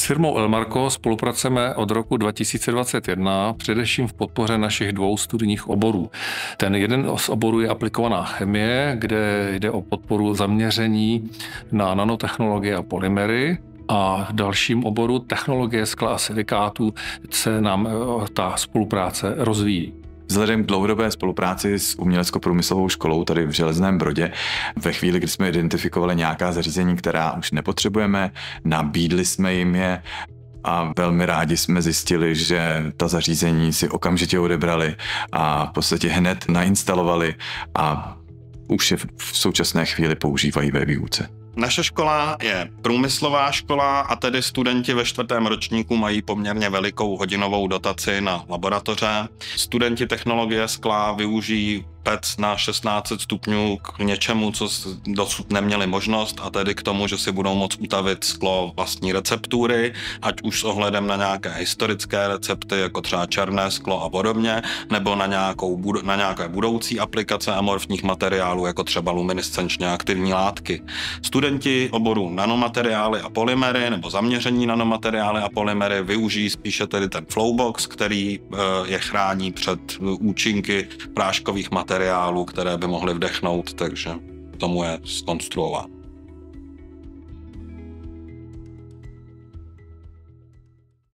firmou Elmarko spolupracujeme od roku 2021 především v podpoře našich dvou studijních oborů. Ten jeden z oborů je aplikovaná chemie, kde jde o podporu zaměření na nanotechnologie a polymery. A v dalším oboru technologie skla a silikátů se nám ta spolupráce rozvíjí. Vzhledem k dlouhodobé spolupráci s Umělecko-průmyslovou školou tady v Železném Brodě, ve chvíli, kdy jsme identifikovali nějaká zařízení, která už nepotřebujeme, nabídli jsme jim je a velmi rádi jsme zjistili, že ta zařízení si okamžitě odebrali a v podstatě hned nainstalovali a už je v současné chvíli používají ve výuce. Naše škola je průmyslová škola a tedy studenti ve 4. ročníku mají poměrně velikou hodinovou dotaci na laboratoře. Studenti technologie skla využijí PEC na 1600 stupňů k něčemu, co dosud neměli možnost, a tedy k tomu, že si budou moct utavit sklo vlastní receptury, ať už s ohledem na nějaké historické recepty, jako třeba černé sklo a podobně, nebo na nějaké budoucí aplikace amorfních materiálů, jako třeba luminescenčně aktivní látky. Studenti oboru nanomateriály a polymery nebo zaměření nanomateriály a polymery využijí spíše tedy ten Flowbox, který je chrání před účinky práškových materiálů, které by mohly vdechnout, takže tomu je zkonstruován.